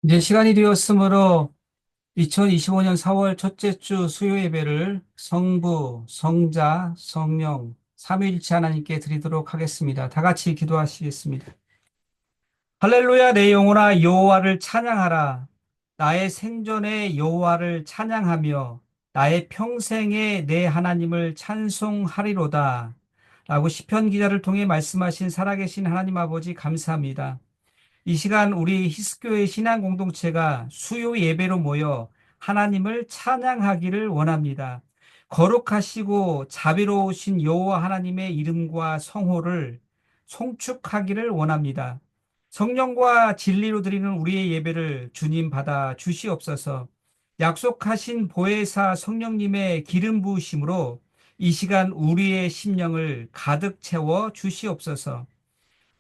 이제 시간이 되었으므로 2025년 4월 첫째 주 수요 예배를 성부, 성자, 성령, 삼위일체 하나님께 드리도록 하겠습니다. 다 같이 기도하시겠습니다. 할렐루야, 내 영혼아 여호와를 찬양하라. 나의 생전에 여호와를 찬양하며 나의 평생에 내 하나님을 찬송하리로다. 라고 시편 기자를 통해 말씀하신 살아계신 하나님 아버지 감사합니다. 이 시간 우리 히스교회 신앙 공동체가 수요 예배로 모여 하나님을 찬양하기를 원합니다. 거룩하시고 자비로우신 여호와 하나님의 이름과 성호를 송축하기를 원합니다. 성령과 진리로 드리는 우리의 예배를 주님 받아 주시옵소서. 약속하신 보혜사 성령님의 기름 부으심으로 이 시간 우리의 심령을 가득 채워 주시옵소서.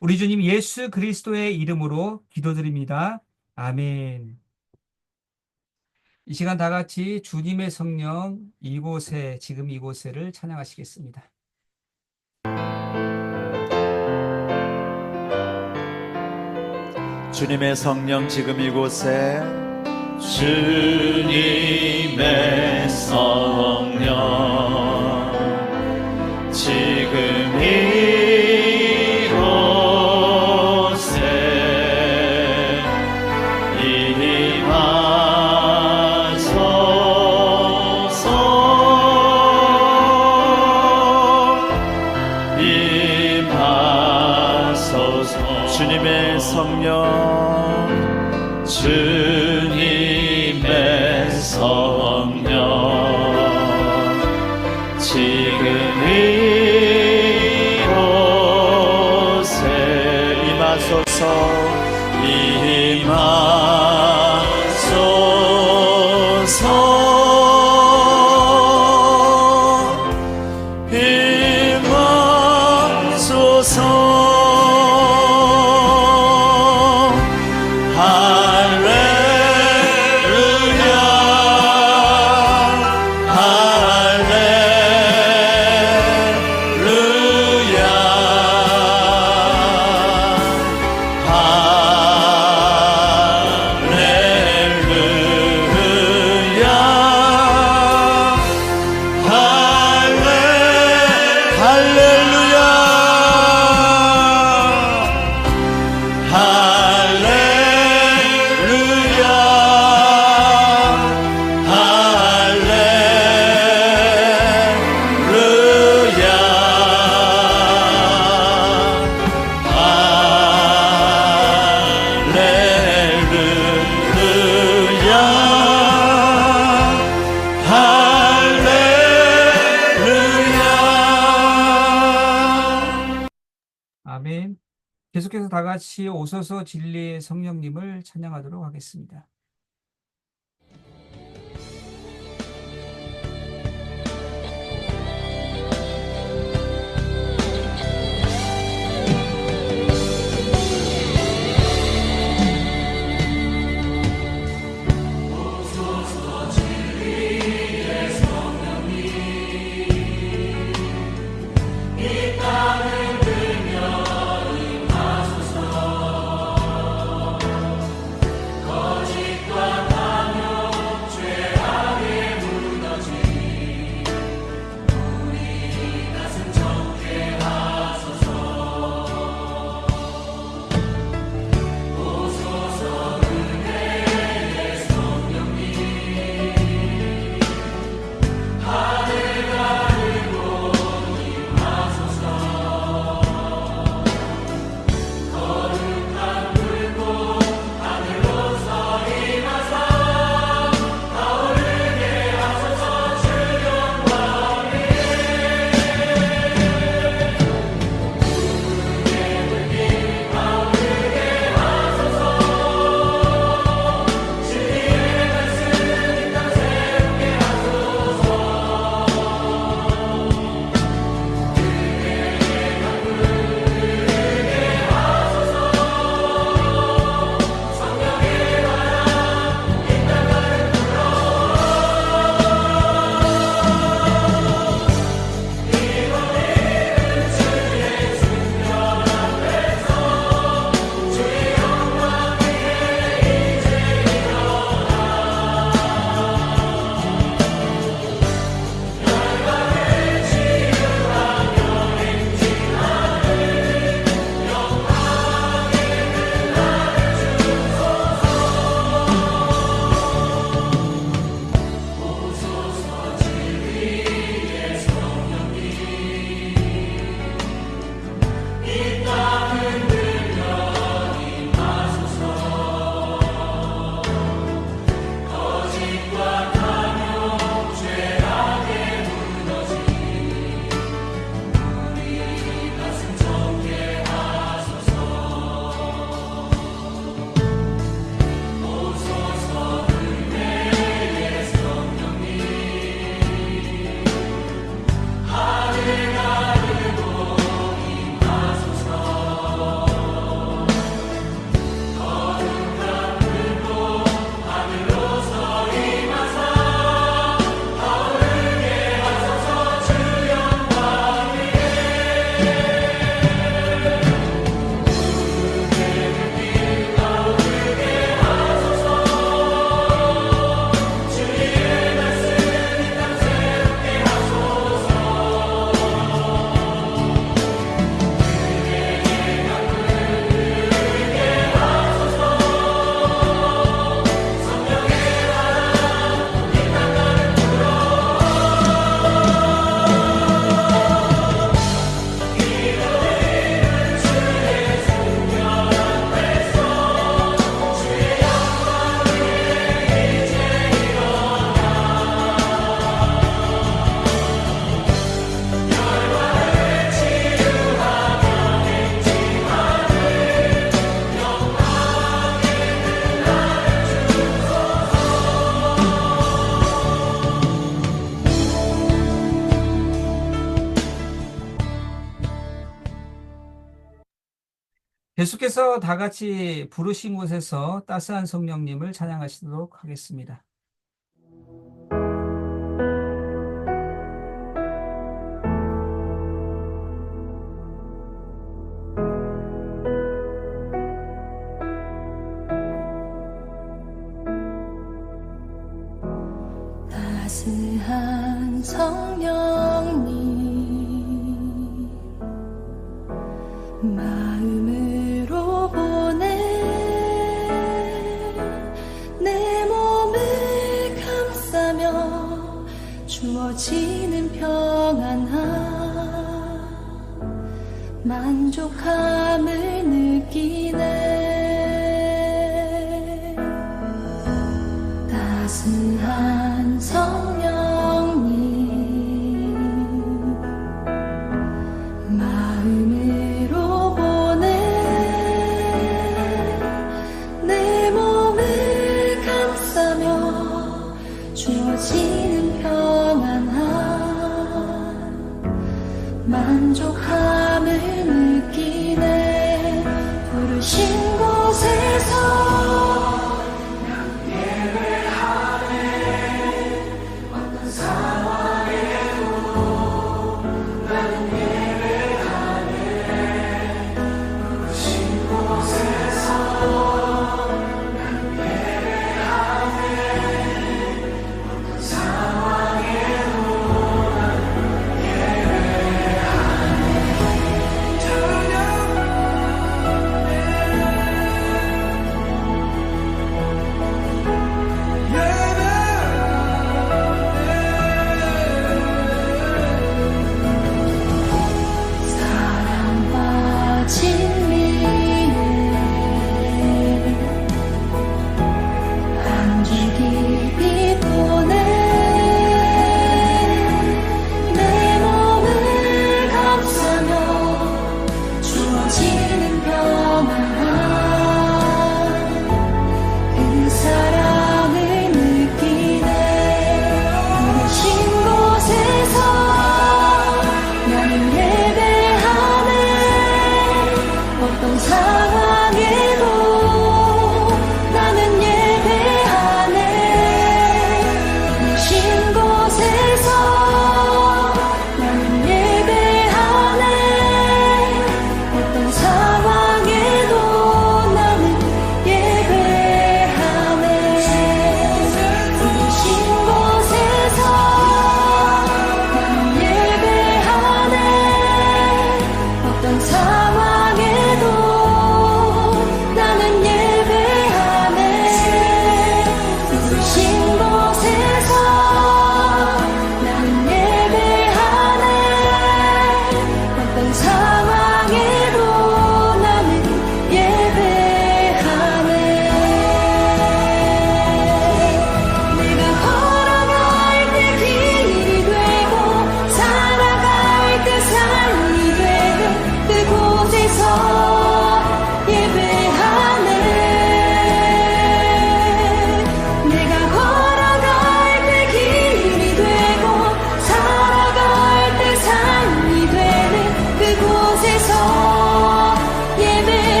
우리 주님 예수 그리스도의 이름으로 기도드립니다. 아멘. 이 시간 다 같이 주님의 성령 이곳에 지금 이곳에를 찬양하시겠습니다. 주님의 성령 지금 이곳에, 주님의 성령 지금 이곳에 임하소서. 주님의 성령 주님의 성령 지금 이곳에 임하소서. 아멘. 계속해서 다 같이 오소서 진리의 성령님을 찬양하도록 하겠습니다. 거짓 계속해서 다 같이 부르신 곳에서 따스한 성령님을 찬양하시도록 하겠습니다. 따스한 성령님 마음으로 보내 내 몸을 감싸며 주어지는 평안함 만족함을 느끼네. 따스한 성령님 마음으로 보내 내 몸을 감싸며 주어지는 평안함 만족함을 느끼네. 부르신 곳에서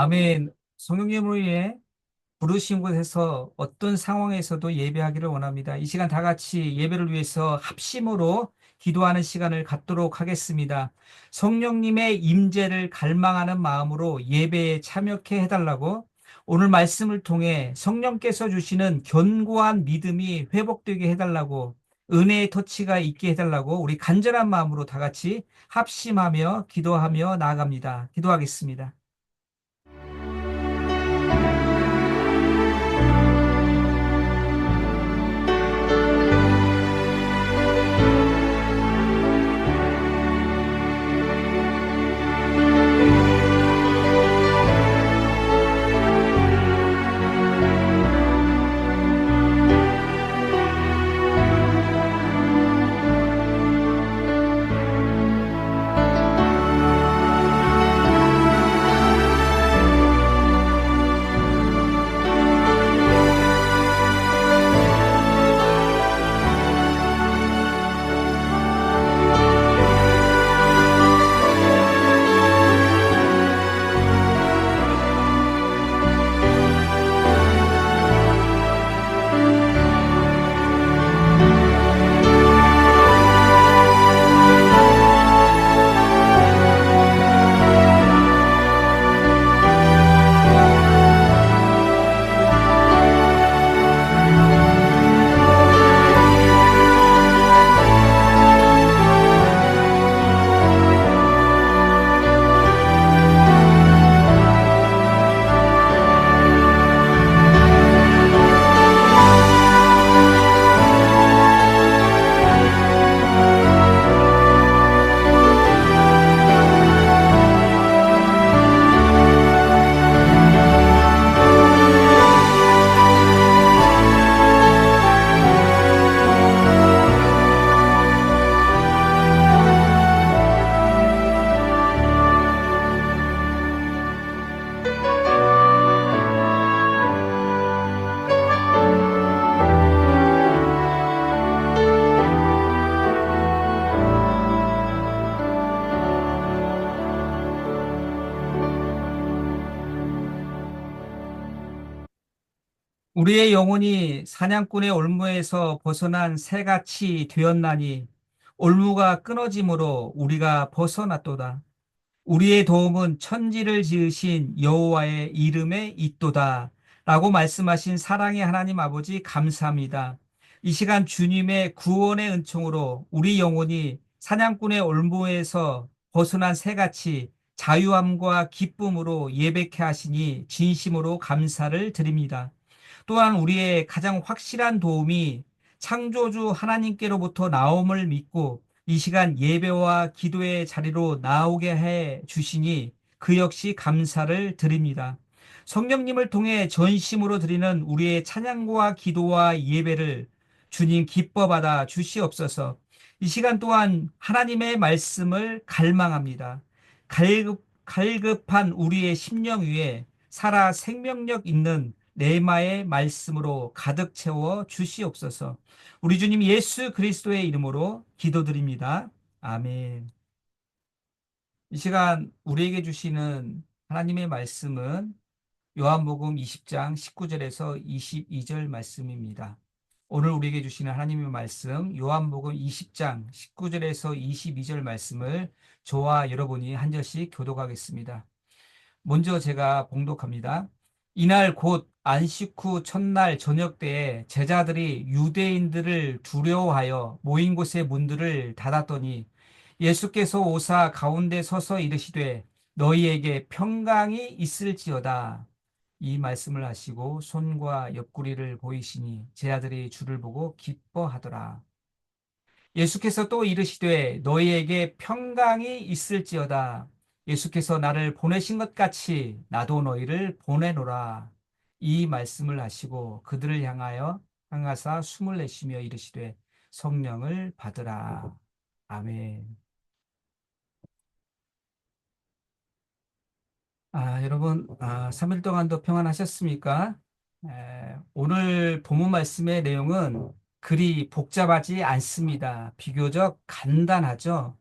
아멘. 성령님으로 인해 부르신 곳에서 어떤 상황에서도 예배하기를 원합니다. 이 시간 다 같이 예배를 위해서 합심으로 기도하는 시간을 갖도록 하겠습니다. 성령님의 임재를 갈망하는 마음으로 예배에 참여케 해달라고, 오늘 말씀을 통해 성령께서 주시는 견고한 믿음이 회복되게 해달라고, 은혜의 터치가 있게 해달라고 우리 간절한 마음으로 다 같이 합심하며 기도하며 나아갑니다. 기도하겠습니다. 우리의 영혼이 사냥꾼의 올무에서 벗어난 새같이 되었나니 올무가 끊어짐으로 우리가 벗어났도다. 우리의 도움은 천지를 지으신 여호와의 이름에 있도다. 라고 말씀하신 사랑의 하나님 아버지 감사합니다. 이 시간 주님의 구원의 은총으로 우리 영혼이 사냥꾼의 올무에서 벗어난 새같이 자유함과 기쁨으로 예배케 하시니 진심으로 감사를 드립니다. 또한 우리의 가장 확실한 도움이 창조주 하나님께로부터 나옴을 믿고 이 시간 예배와 기도의 자리로 나오게 해 주시니 그 역시 감사를 드립니다. 성령님을 통해 전심으로 드리는 우리의 찬양과 기도와 예배를 주님 기뻐 받아 주시옵소서. 이 시간 또한 하나님의 말씀을 갈망합니다. 갈급한 우리의 심령 위에 살아 생명력 있는 레마의 말씀으로 가득 채워 주시옵소서. 우리 주님 예수 그리스도의 이름으로 기도드립니다. 아멘. 이 시간 우리에게 주시는 하나님의 말씀은 요한복음 20장 19절에서 22절 말씀입니다. 오늘 우리에게 주시는 하나님의 말씀 요한복음 20장 19절에서 22절 말씀을 저와 여러분이 한 절씩 교독하겠습니다. 먼저 제가 봉독합니다. 이날 곧 안식 후 첫날 저녁 때에 제자들이 유대인들을 두려워하여 모인 곳의 문들을 닫았더니 예수께서 오사 가운데 서서 이르시되 너희에게 평강이 있을지어다. 이 말씀을 하시고 손과 옆구리를 보이시니 제자들이 주를 보고 기뻐하더라. 예수께서 또 이르시되 너희에게 평강이 있을지어다. 예수께서 나를 보내신 것 같이 나도 너희를 보내노라. 이 말씀을 하시고 그들을 향하사 숨을 내쉬며 이르시되 성령을 받으라. 아멘. 여러분, 3일 동안도 평안하셨습니까? 오늘 본문 말씀의 내용은 그리 복잡하지 않습니다. 비교적 간단하죠.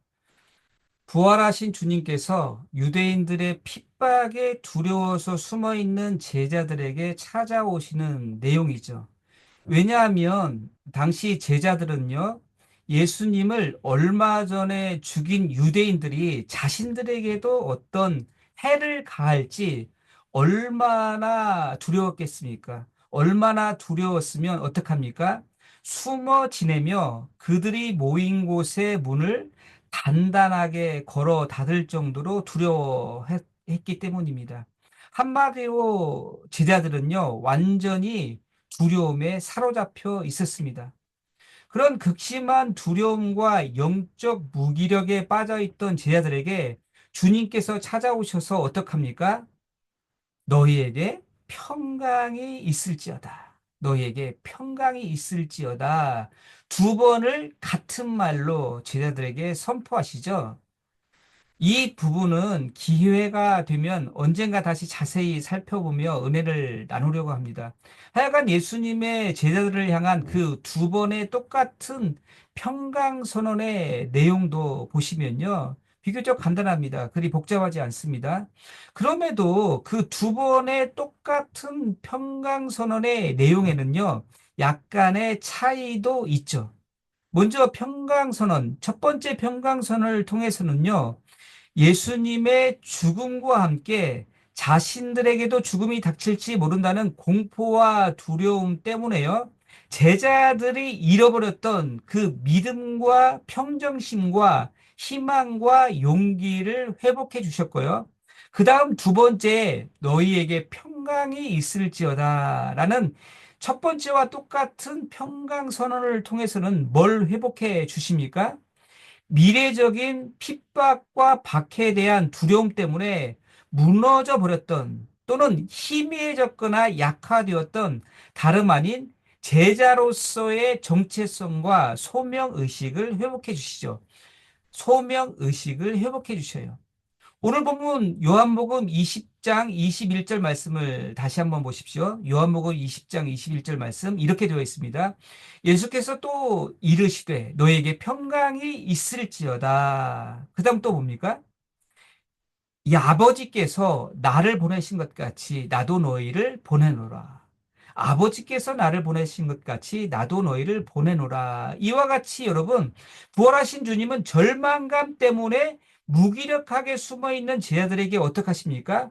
부활하신 주님께서 유대인들의 핍박에 두려워서 숨어 있는 제자들에게 찾아오시는 내용이죠. 왜냐하면 당시 제자들은요, 예수님을 얼마 전에 죽인 유대인들이 자신들에게도 어떤 해를 가할지 얼마나 두려웠겠습니까? 얼마나 두려웠으면 어떡합니까? 숨어 지내며 그들이 모인 곳의 문을 단단하게 걸어 닫을 정도로 두려워했기 때문입니다. 한마디로 제자들은요, 완전히 두려움에 사로잡혀 있었습니다. 그런 극심한 두려움과 영적 무기력에 빠져 있던 제자들에게 주님께서 찾아오셔서 어떡합니까? 너희에게 평강이 있을지어다. 너희에게 평강이 있을지어다. 두 번을 같은 말로 제자들에게 선포하시죠. 이 부분은 기회가 되면 언젠가 다시 자세히 살펴보며 은혜를 나누려고 합니다. 하여간 예수님의 제자들을 향한 그 두 번의 똑같은 평강선언의 내용도 보시면요. 비교적 간단합니다. 그리 복잡하지 않습니다. 그럼에도 그 두 번의 똑같은 평강선언의 내용에는요. 약간의 차이도 있죠. 먼저 평강선언, 첫 번째 평강선언을 통해서는요. 예수님의 죽음과 함께 자신들에게도 죽음이 닥칠지 모른다는 공포와 두려움 때문에요. 제자들이 잃어버렸던 그 믿음과 평정심과 희망과 용기를 회복해 주셨고요. 그 다음 두 번째, 너희에게 평강이 있을지어다 라는 첫 번째와 똑같은 평강 선언을 통해서는 뭘 회복해 주십니까? 미래적인 핍박과 박해에 대한 두려움 때문에 무너져 버렸던 또는 희미해졌거나 약화되었던 다름 아닌 제자로서의 정체성과 소명의식을 회복해 주시죠. 소명의식을 회복해 주셔요. 오늘 본문 요한복음 20장 21절 말씀을 다시 한번 보십시오. 요한복음 20장 21절 말씀 이렇게 되어 있습니다. 예수께서 또 이르시되 너에게 평강이 있을지어다. 그 다음 또 뭡니까? 이 아버지께서 나를 보내신 것 같이 나도 너희를 보내노라. 아버지께서 나를 보내신 것 같이 나도 너희를 보내노라. 이와 같이 여러분, 부활하신 주님은 절망감 때문에 무기력하게 숨어 있는 제자들에게 어떻게 하십니까?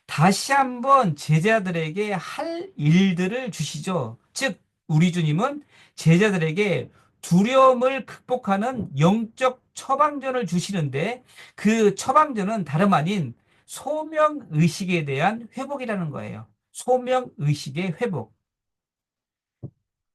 다시 한번 제자들에게 할 일들을 주시죠. 즉, 우리 주님은 제자들에게 두려움을 극복하는 영적 처방전을 주시는데 그 처방전은 다름 아닌 소명의식에 대한 회복이라는 거예요. 소명의식의 회복.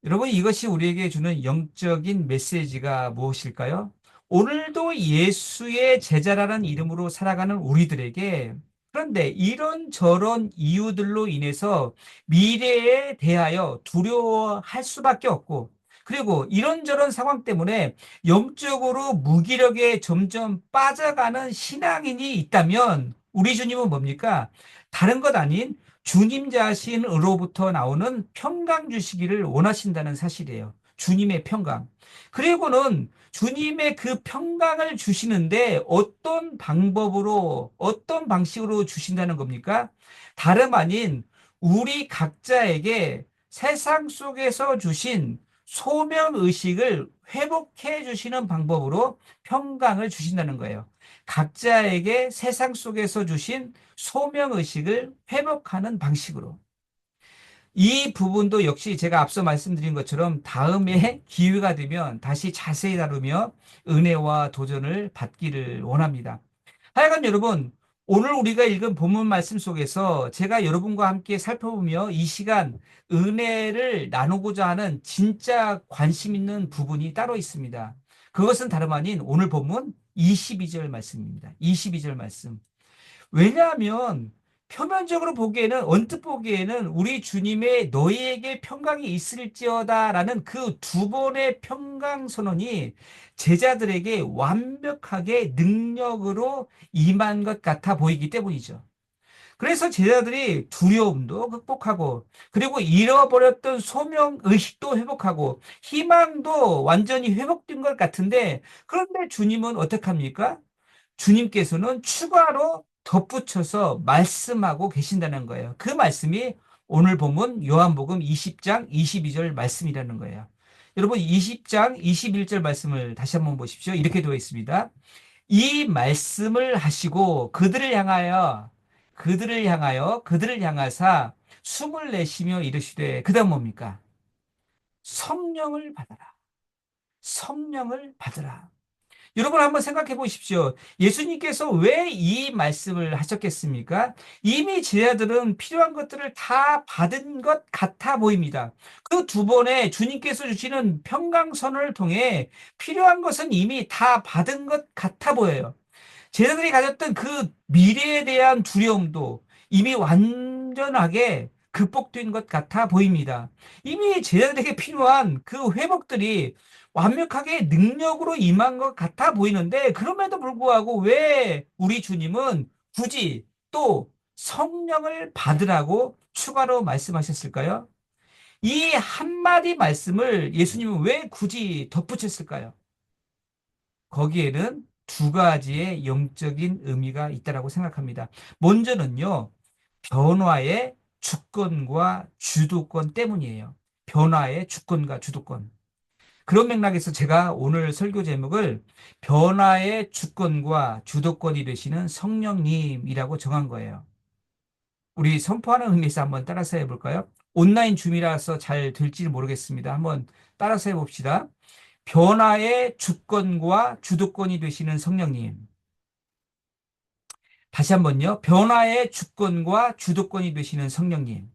여러분, 이것이 우리에게 주는 영적인 메시지가 무엇일까요? 오늘도 예수의 제자라는 이름으로 살아가는 우리들에게 그런데 이런저런 이유들로 인해서 미래에 대하여 두려워할 수밖에 없고 그리고 이런저런 상황 때문에 영적으로 무기력에 점점 빠져가는 신앙인이 있다면 우리 주님은 뭡니까? 다른 것 아닌 주님 자신으로부터 나오는 평강 주시기를 원하신다는 사실이에요. 주님의 평강. 그리고는 주님의 그 평강을 주시는데 어떤 방법으로, 어떤 방식으로 주신다는 겁니까? 다름 아닌 우리 각자에게 세상 속에서 주신 소명의식을 회복해 주시는 방법으로 평강을 주신다는 거예요. 각자에게 세상 속에서 주신 소명의식을 회복하는 방식으로. 이 부분도 역시 제가 앞서 말씀드린 것처럼 다음에 기회가 되면 다시 자세히 다루며 은혜와 도전을 받기를 원합니다. 하여간 여러분, 오늘 우리가 읽은 본문 말씀 속에서 제가 여러분과 함께 살펴보며 이 시간 은혜를 나누고자 하는 진짜 관심 있는 부분이 따로 있습니다. 그것은 다름 아닌 오늘 본문 22절 말씀입니다. 22절 말씀. 왜냐하면 표면적으로 보기에는 언뜻 보기에는 우리 주님의 너희에게 평강이 있을지어다라는 그 두 번의 평강 선언이 제자들에게 완벽하게 능력으로 임한 것 같아 보이기 때문이죠. 그래서 제자들이 두려움도 극복하고 그리고 잃어버렸던 소명의식도 회복하고 희망도 완전히 회복된 것 같은데 그런데 주님은 어떻게 합니까? 주님께서는 추가로 덧붙여서 말씀하고 계신다는 거예요. 그 말씀이 오늘 본문 요한복음 20장 22절 말씀이라는 거예요. 여러분 20장 21절 말씀을 다시 한번 보십시오. 이렇게 되어 있습니다. 이 말씀을 하시고 그들을 향하사 숨을 내쉬며 이르시되, 그다음 뭡니까? 성령을 받아라. 성령을 받으라. 여러분 한번 생각해 보십시오. 예수님께서 왜 이 말씀을 하셨겠습니까? 이미 제자들은 필요한 것들을 다 받은 것 같아 보입니다. 그 두 번에 주님께서 주시는 평강선언을 통해 필요한 것은 이미 다 받은 것 같아 보여요. 제자들이 가졌던 그 미래에 대한 두려움도 이미 완전하게 극복된 것 같아 보입니다. 이미 제자들에게 필요한 그 회복들이 완벽하게 능력으로 임한 것 같아 보이는데, 그럼에도 불구하고 왜 우리 주님은 굳이 또 성령을 받으라고 추가로 말씀하셨을까요? 이 한마디 말씀을 예수님은 왜 굳이 덧붙였을까요? 거기에는 두 가지의 영적인 의미가 있다고 생각합니다. 먼저는요, 변화의 주권과 주도권 때문이에요. 변화의 주권과 주도권. 그런 맥락에서 제가 오늘 설교 제목을 변화의 주권과 주도권이 되시는 성령님이라고 정한 거예요. 우리 선포하는 의미에서 한번 따라서 해볼까요? 온라인 줌이라서 잘 될지 모르겠습니다. 한번 따라서 해봅시다. 변화의 주권과 주도권이 되시는 성령님. 다시 한번요. 변화의 주권과 주도권이 되시는 성령님.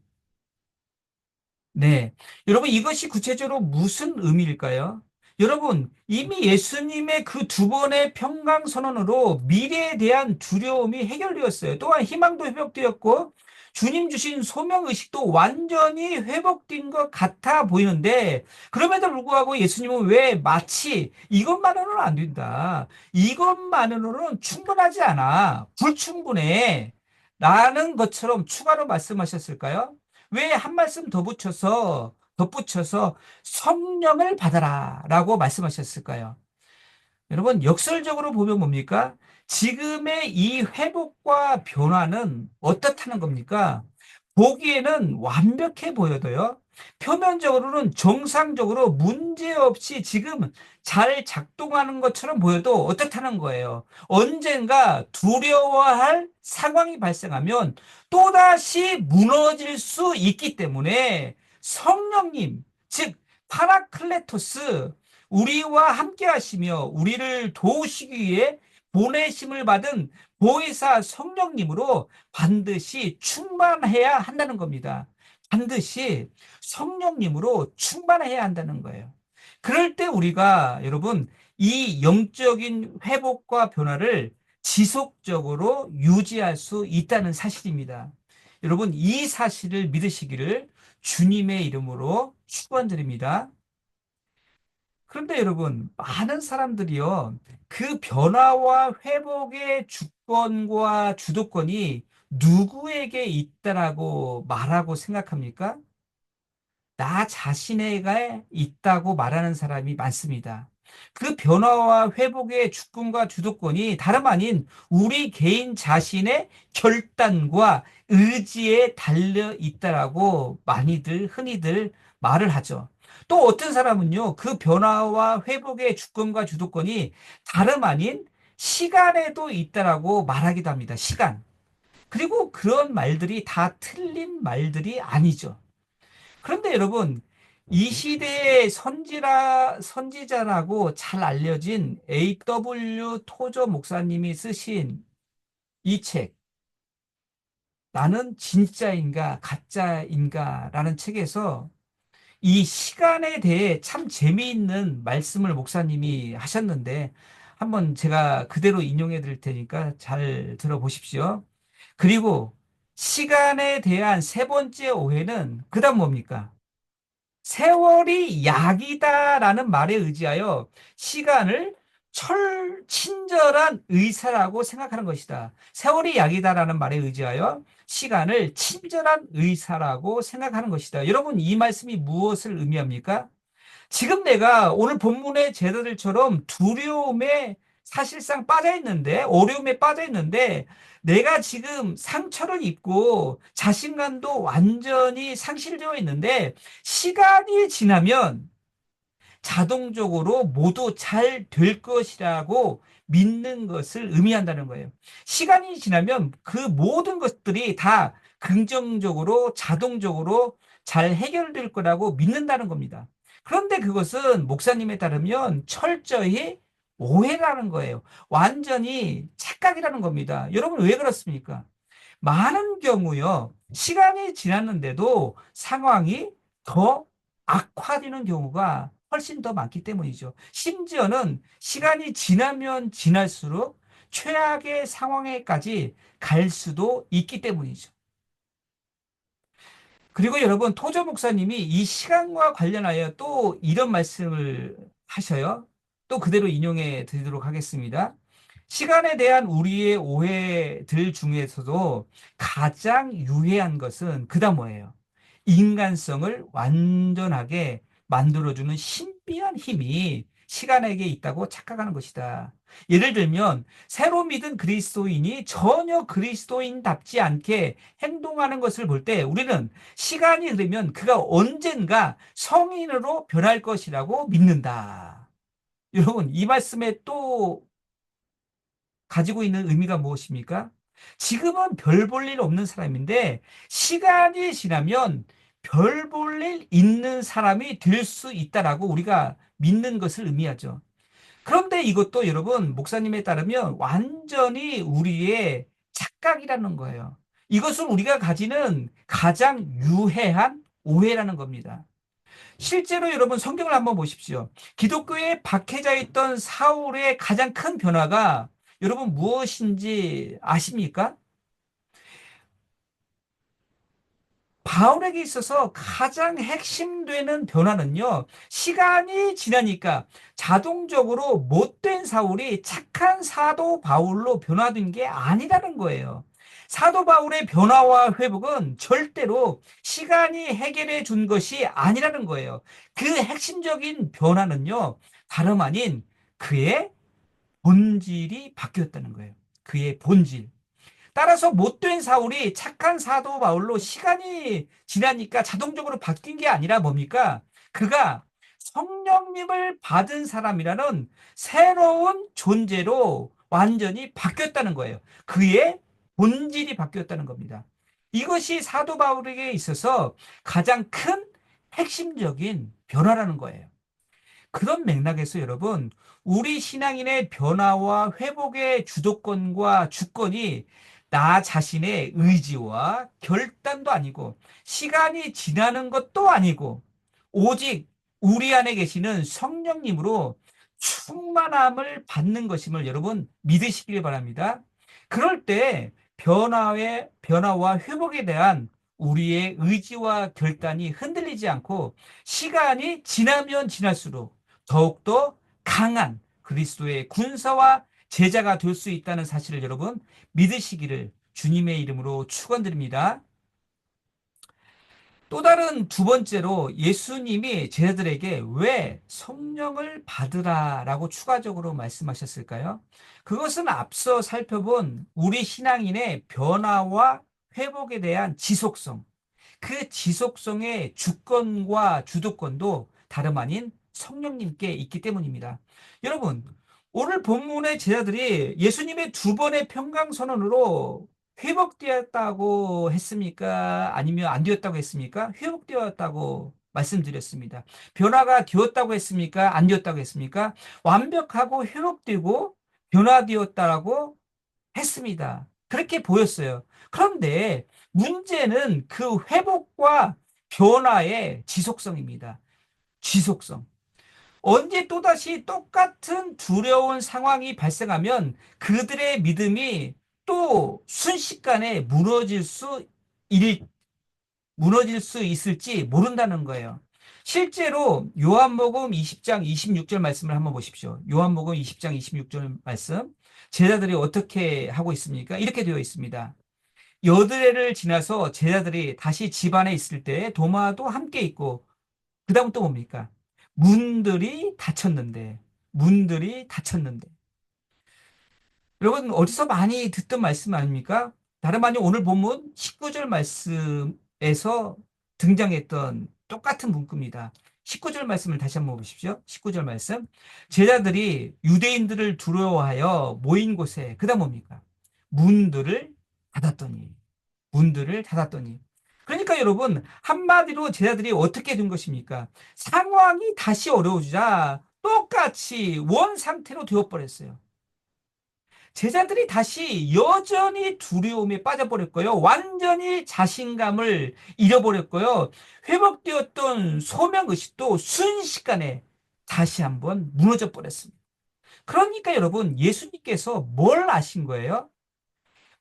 네. 여러분, 이것이 구체적으로 무슨 의미일까요? 여러분, 이미 예수님의 그 두 번의 평강 선언으로 미래에 대한 두려움이 해결되었어요. 또한 희망도 회복되었고, 주님 주신 소명의식도 완전히 회복된 것 같아 보이는데, 그럼에도 불구하고 예수님은 왜 마치 이것만으로는 안 된다, 이것만으로는 충분하지 않아, 불충분해 라는 것처럼 추가로 말씀하셨을까요? 왜 한 말씀 덧붙여서 성령을 받아라 라고 말씀하셨을까요? 여러분, 역설적으로 보면 뭡니까? 지금의 이 회복과 변화는 어떻다는 겁니까? 보기에는 완벽해 보여도요, 표면적으로는 정상적으로 문제없이 지금 잘 작동하는 것처럼 보여도 어떻다는 거예요. 언젠가 두려워할 상황이 발생하면 또다시 무너질 수 있기 때문에 성령님, 즉 파라클레토스, 우리와 함께 하시며 우리를 도우시기 위해 보내심을 받은 보혜사 성령님으로 반드시 충만해야 한다는 겁니다. 반드시 성령님으로 충만해야 한다는 거예요. 그럴 때 우리가, 여러분, 이 영적인 회복과 변화를 지속적으로 유지할 수 있다는 사실입니다. 여러분, 이 사실을 믿으시기를 주님의 이름으로 축원드립니다. 그런데 여러분, 많은 사람들이요, 그 변화와 회복의 주권과 주도권이 누구에게 있다라고 말하고 생각합니까? 나 자신에게 있다고 말하는 사람이 많습니다. 그 변화와 회복의 주권과 주도권이 다름 아닌 우리 개인 자신의 결단과 의지에 달려 있다라고 흔히들 말을 하죠. 또 어떤 사람은요, 그 변화와 회복의 주권과 주도권이 다름 아닌 시간에도 있다라고 말하기도 합니다. 시간. 그리고 그런 말들이 다 틀린 말들이 아니죠. 그런데 여러분, 이 시대의 선지자라고 잘 알려진 A.W. 토저 목사님이 쓰신 이 책, 나는 진짜인가 가짜인가 라는 책에서 이 시간에 대해 참 재미있는 말씀을 목사님이 하셨는데, 한번 제가 그대로 인용해 드릴 테니까 잘 들어보십시오. 그리고 시간에 대한 세 번째 오해는 그다음 뭡니까? 세월이 약이다라는 말에 의지하여 시간을 친절한 의사라고 생각하는 것이다. 세월이 약이다라는 말에 의지하여 시간을 친절한 의사라고 생각하는 것이다. 여러분, 이 말씀이 무엇을 의미합니까? 지금 내가 오늘 본문의 제자들처럼 두려움에 사실상 빠져 있는데, 어려움에 빠져 있는데, 내가 지금 상처를 입고 자신감도 완전히 상실되어 있는데, 시간이 지나면 자동적으로 모두 잘 될 것이라고 믿는 것을 의미한다는 거예요. 시간이 지나면 그 모든 것들이 다 긍정적으로 자동적으로 잘 해결될 거라고 믿는다는 겁니다. 그런데 그것은 목사님에 따르면 철저히 오해라는 거예요. 완전히 착각이라는 겁니다. 여러분 왜 그렇습니까? 많은 경우요, 시간이 지났는데도 상황이 더 악화되는 경우가 훨씬 더 많기 때문이죠. 심지어는 시간이 지나면 지날수록 최악의 상황에까지 갈 수도 있기 때문이죠. 그리고 여러분, 토저 목사님이 이 시간과 관련하여 또 이런 말씀을 하셔요. 또 그대로 인용해 드리도록 하겠습니다. 시간에 대한 우리의 오해들 중에서도 가장 유해한 것은 그다음 뭐예요? 인간성을 완전하게 만들어주는 신비한 힘이 시간에게 있다고 착각하는 것이다. 예를 들면 새로 믿은 그리스도인이 전혀 그리스도인답지 않게 행동하는 것을 볼 때 우리는 시간이 흐르면 그가 언젠가 성인으로 변할 것이라고 믿는다. 여러분, 이 말씀에 또 가지고 있는 의미가 무엇입니까? 지금은 별 볼 일 없는 사람인데 시간이 지나면 별 볼 일 있는 사람이 될 수 있다라고 우리가 믿는 것을 의미하죠. 그런데 이것도 여러분, 목사님에 따르면 완전히 우리의 착각이라는 거예요. 이것은 우리가 가지는 가장 유해한 오해라는 겁니다. 실제로 여러분 성경을 한번 보십시오. 기독교에 박해져 있던 사울의 가장 큰 변화가 여러분 무엇인지 아십니까? 바울에게 있어서 가장 핵심되는 변화는요, 시간이 지나니까 자동적으로 못된 사울이 착한 사도 바울로 변화된 게 아니라는 거예요. 사도 바울의 변화와 회복은 절대로 시간이 해결해 준 것이 아니라는 거예요. 그 핵심적인 변화는요, 다름 아닌 그의 본질이 바뀌었다는 거예요. 그의 본질. 따라서 못된 사울이 착한 사도 바울로 시간이 지나니까 자동적으로 바뀐 게 아니라 뭡니까? 그가 성령님을 받은 사람이라는 새로운 존재로 완전히 바뀌었다는 거예요. 그의 본질이 바뀌었다는 겁니다. 이것이 사도 바울에게 있어서 가장 큰 핵심적인 변화라는 거예요. 그런 맥락에서 여러분, 우리 신앙인의 변화와 회복의 주도권과 주권이 나 자신의 의지와 결단도 아니고 시간이 지나는 것도 아니고 오직 우리 안에 계시는 성령님으로 충만함을 받는 것임을 여러분 믿으시길 바랍니다. 그럴 때 변화와 회복에 대한 우리의 의지와 결단이 흔들리지 않고 시간이 지나면 지날수록 더욱더 강한 그리스도의 군사와 제자가 될 수 있다는 사실을 여러분 믿으시기를 주님의 이름으로 축원드립니다. 또 다른 두 번째로 예수님이 제자들에게 왜 성령을 받으라라고 추가적으로 말씀하셨을까요? 그것은 앞서 살펴본 우리 신앙인의 변화와 회복에 대한 지속성, 그 지속성의 주권과 주도권도 다름 아닌 성령님께 있기 때문입니다. 여러분, 오늘 본문의 제자들이 예수님의 두 번의 평강선언으로 회복되었다고 했습니까? 아니면 안 되었다고 했습니까? 회복되었다고 말씀드렸습니다. 변화가 되었다고 했습니까? 안 되었다고 했습니까? 완벽하고 회복되고 변화되었다라고 했습니다. 그렇게 보였어요. 그런데 문제는 그 회복과 변화의 지속성입니다. 지속성. 언제 또다시 똑같은 두려운 상황이 발생하면 그들의 믿음이 또 순식간에 무너질 수 있을지 모른다는 거예요. 실제로 요한복음 20장 26절 말씀을 한번 보십시오. 요한복음 20장 26절 말씀. 제자들이 어떻게 하고 있습니까? 이렇게 되어 있습니다. 여드레를 지나서 제자들이 다시 집 안에 있을 때 도마도 함께 있고, 그 다음 또 뭡니까? 문들이 닫혔는데. 여러분, 어디서 많이 듣던 말씀 아닙니까? 다름 아닌 오늘 본문 19절 말씀에서 등장했던 똑같은 문구입니다. 19절 말씀을 다시 한번 보십시오. 19절 말씀. 제자들이 유대인들을 두려워하여 모인 곳에, 그 다음 뭡니까? 문들을 닫았더니. 문들을 닫았더니. 그러니까 여러분, 한마디로 제자들이 어떻게 된 것입니까? 상황이 다시 어려워지자 똑같이 원 상태로 되어버렸어요. 제자들이 다시 여전히 두려움에 빠져버렸고요. 완전히 자신감을 잃어버렸고요. 회복되었던 소명의식도 순식간에 다시 한번 무너져 버렸습니다. 그러니까 여러분, 예수님께서 뭘 아신 거예요?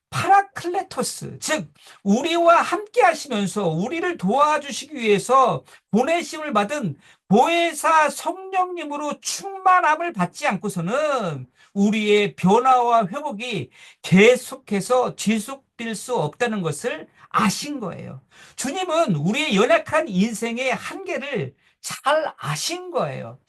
파라클레토스, 즉 우리와 함께 하시면서 우리를 도와주시기 위해서 보내심을 받은 보혜사 성령님으로 충만함을 받지 않고서는 우리의 변화와 회복이 계속해서 지속될 수 없다는 것을 아신 거예요. 주님은 우리의 연약한 인생의 한계를 잘 아신 거예요.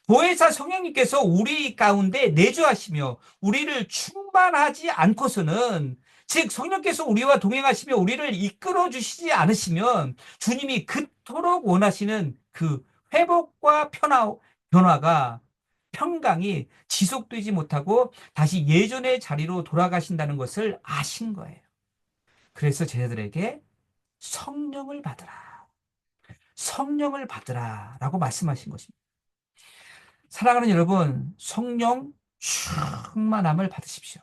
보혜사 성령님께서 우리 가운데 내주하시며 우리를 충만하지 않고서는, 즉 성령께서 우리와 동행하시며 우리를 이끌어 주시지 않으시면 주님이 그토록 원하시는 그 회복과 변화가, 평강이 지속되지 못하고 다시 예전의 자리로 돌아가신다는 것을 아신 거예요. 그래서 제자들에게 성령을 받으라, 성령을 받으라 라고 말씀하신 것입니다. 사랑하는 여러분, 성령 충만함을 받으십시오.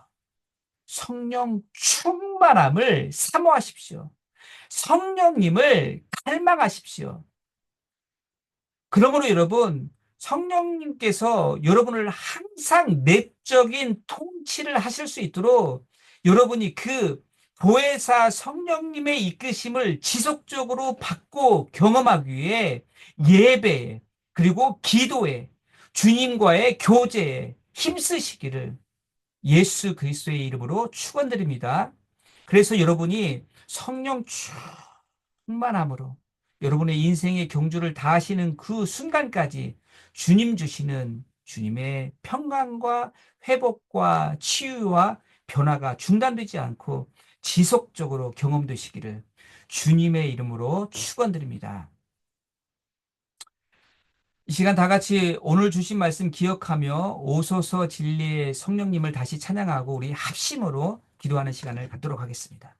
성령 충만함을 사모하십시오. 성령님을 갈망하십시오. 그러므로 여러분, 성령님께서 여러분을 항상 내적인 통치를 하실 수 있도록 여러분이 그 보혜사 성령님의 이끄심을 지속적으로 받고 경험하기 위해 예배에, 그리고 기도에, 주님과의 교제에 힘쓰시기를 예수 그리스도의 이름으로 축원드립니다. 그래서 여러분이 성령 충만함으로 여러분의 인생의 경주를 다하시는 그 순간까지 주님 주시는 주님의 평강과 회복과 치유와 변화가 중단되지 않고 지속적으로 경험되시기를 주님의 이름으로 축원드립니다. 이 시간 다 같이 오늘 주신 말씀 기억하며 오소서 진리의 성령님을 다시 찬양하고 우리 합심으로 기도하는 시간을 갖도록 하겠습니다.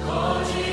거짓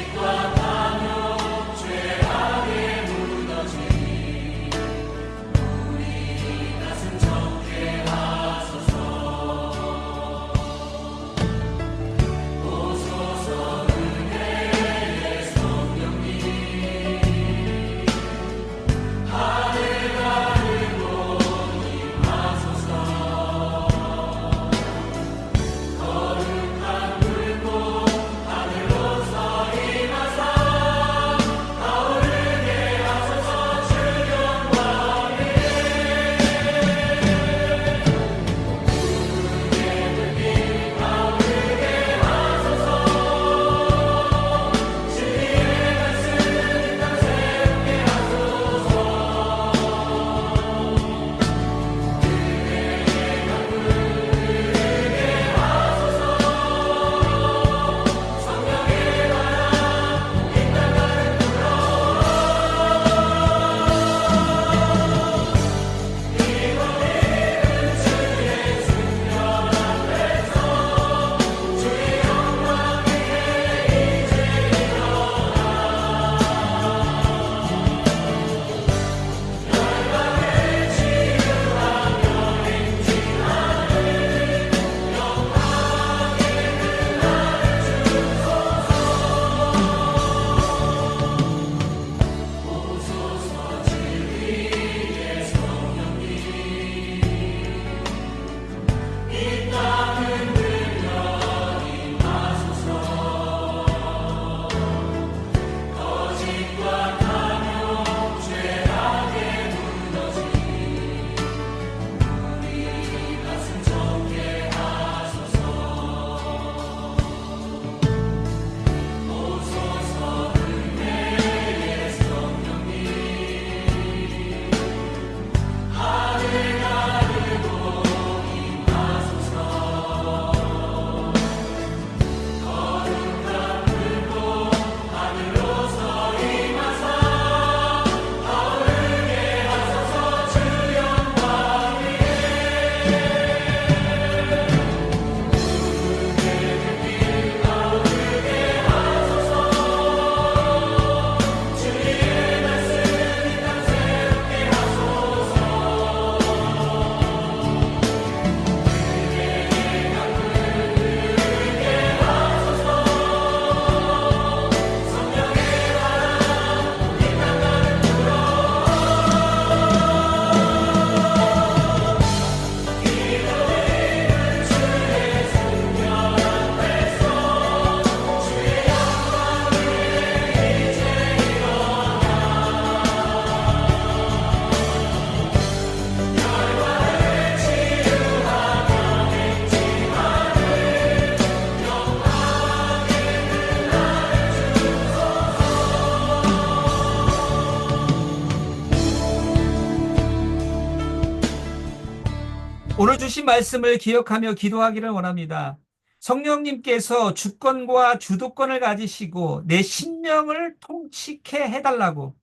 오늘 주신 말씀을 기억하며 기도하기를 원합니다. 성령님께서 주권과 주도권을 가지시고 내 심령을 통치케 해달라고,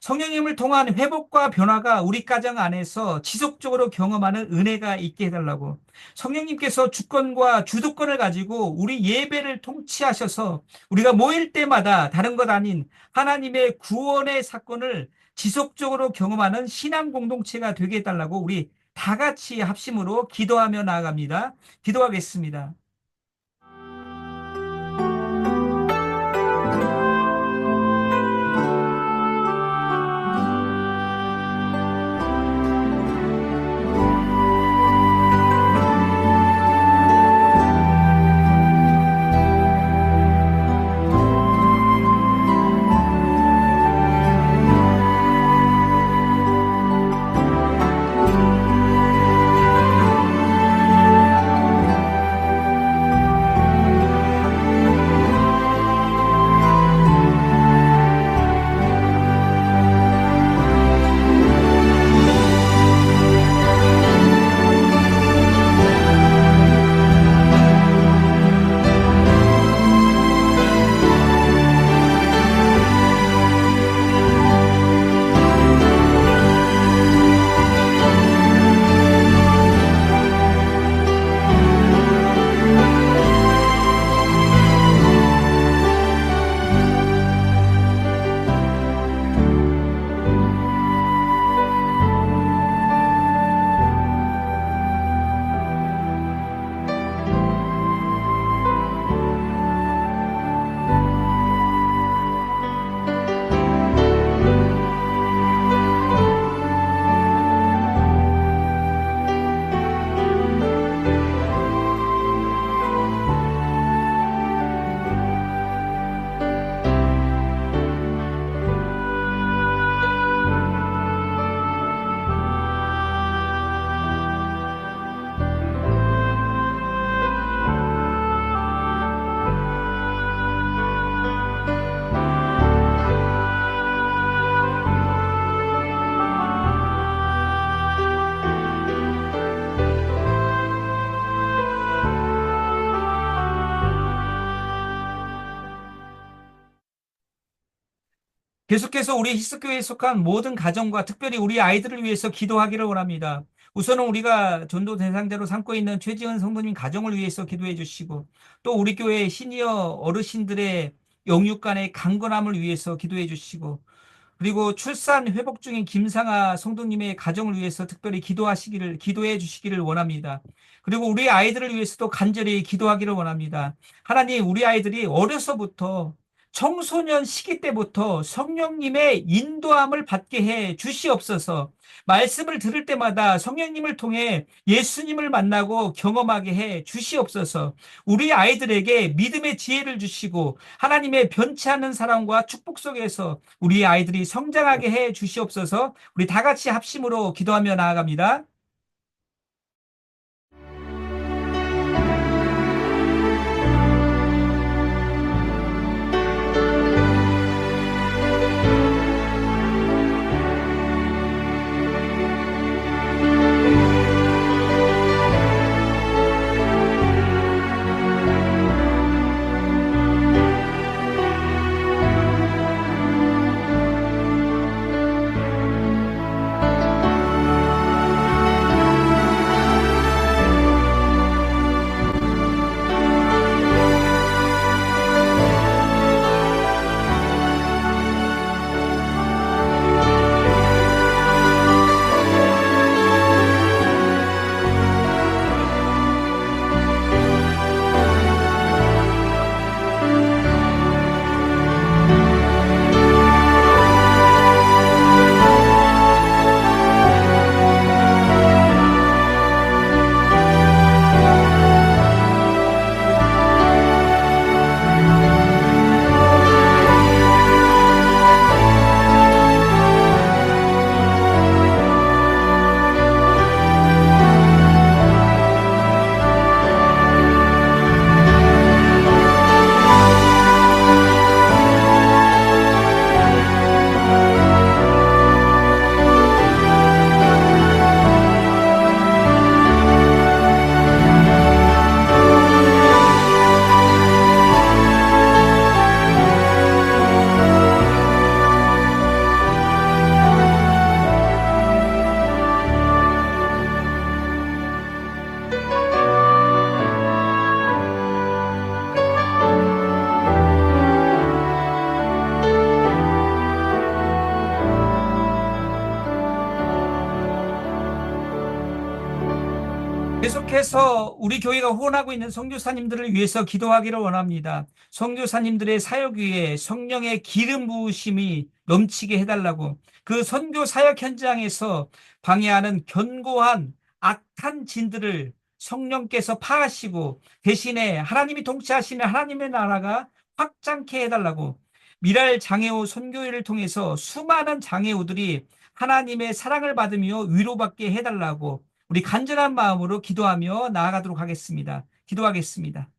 성령님을 통한 회복과 변화가 우리 가정 안에서 지속적으로 경험하는 은혜가 있게 해달라고, 성령님께서 주권과 주도권을 가지고 우리 예배를 통치하셔서 우리가 모일 때마다 다른 것 아닌 하나님의 구원의 사건을 지속적으로 경험하는 신앙 공동체가 되게 해달라고 우리 다 같이 합심으로 기도하며 나아갑니다. 기도하겠습니다. 계속해서 우리 히스교회에 속한 모든 가정과 특별히 우리 아이들을 위해서 기도하기를 원합니다. 우선은 우리가 전도 대상자로 삼고 있는 최지은 성도님 가정을 위해서 기도해 주시고, 또 우리 교회 시니어 어르신들의 영육간의 강건함을 위해서 기도해 주시고, 그리고 출산 회복 중인 김상아 성도님의 가정을 위해서 특별히 기도해 주시기를 원합니다. 그리고 우리 아이들을 위해서도 간절히 기도하기를 원합니다. 하나님, 우리 아이들이 어려서부터 청소년 시기 때부터 성령님의 인도함을 받게 해 주시옵소서. 말씀을 들을 때마다 성령님을 통해 예수님을 만나고 경험하게 해 주시옵소서. 우리 아이들에게 믿음의 지혜를 주시고 하나님의 변치 않는 사랑과 축복 속에서 우리 아이들이 성장하게 해 주시옵소서. 우리 다 같이 합심으로 기도하며 나아갑니다. 그래서 우리 교회가 후원하고 있는 선교사님들을 위해서 기도하기를 원합니다. 선교사님들의 사역 위에 성령의 기름 부으심이 넘치게 해달라고, 그 선교 사역 현장에서 방해하는 견고한 악한 진들을 성령께서 파하시고 대신에 하나님이 통치하시는 하나님의 나라가 확장케 해달라고, 미랄 장애우 선교회를 통해서 수많은 장애우들이 하나님의 사랑을 받으며 위로받게 해달라고 우리 간절한 마음으로 기도하며 나아가도록 하겠습니다. 기도하겠습니다.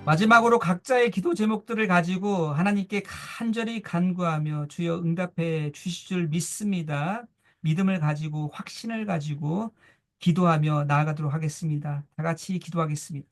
마지막으로 각자의 기도 제목들을 가지고 하나님께 간절히 간구하며 주여 응답해 주실 줄 믿습니다. 믿음을 가지고 확신을 가지고 기도하며 나아가도록 하겠습니다. 다 같이 기도하겠습니다.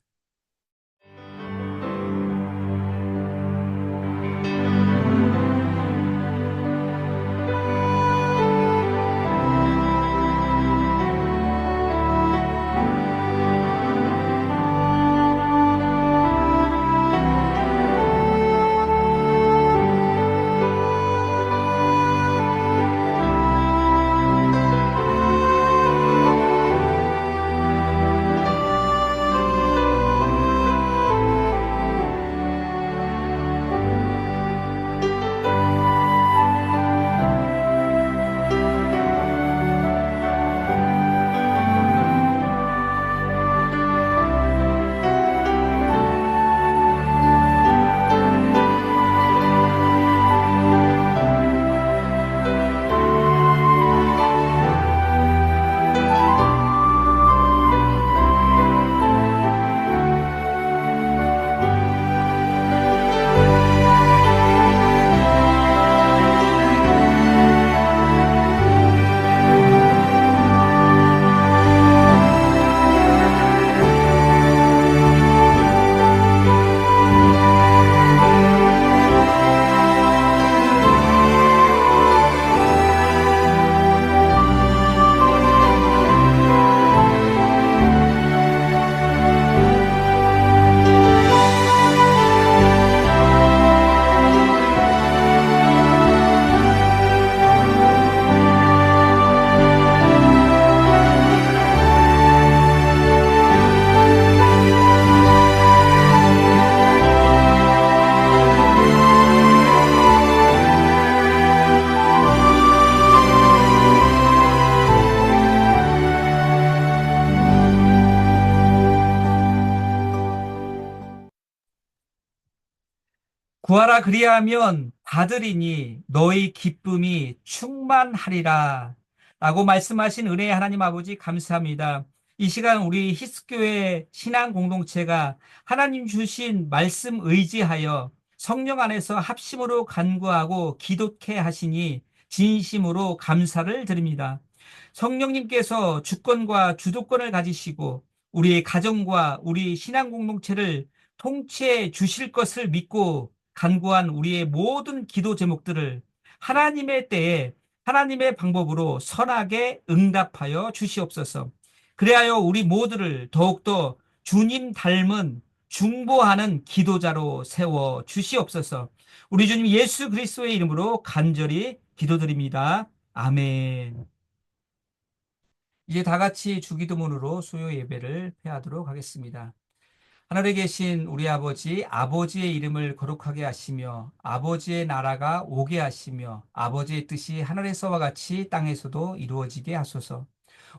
구하라 그리하면 받으리니 너희 기쁨이 충만하리라. 라고 말씀하신 은혜의 하나님 아버지 감사합니다. 이 시간 우리 히스교회 신앙 공동체가 하나님 주신 말씀 의지하여 성령 안에서 합심으로 간구하고 기도케 하시니 진심으로 감사를 드립니다. 성령님께서 주권과 주도권을 가지시고 우리의 가정과 우리 신앙 공동체를 통치해 주실 것을 믿고 간구한 우리의 모든 기도 제목들을 하나님의 때에 하나님의 방법으로 선하게 응답하여 주시옵소서. 그리하여 우리 모두를 더욱더 주님 닮은 중보하는 기도자로 세워 주시옵소서. 우리 주님 예수 그리스도의 이름으로 간절히 기도드립니다. 아멘. 이제 다 같이 주기도문으로 수요 예배를 폐하도록 하겠습니다. 하늘에 계신 우리 아버지, 아버지의 이름을 거룩하게 하시며 아버지의 나라가 오게 하시며 아버지의 뜻이 하늘에서와 같이 땅에서도 이루어지게 하소서.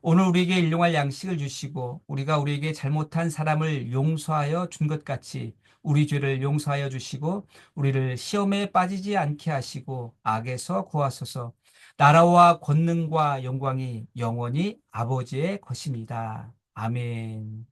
오늘 우리에게 일용할 양식을 주시고 우리가 우리에게 잘못한 사람을 용서하여 준 것 같이 우리 죄를 용서하여 주시고 우리를 시험에 빠지지 않게 하시고 악에서 구하소서. 나라와 권능과 영광이 영원히 아버지의 것입니다. 아멘.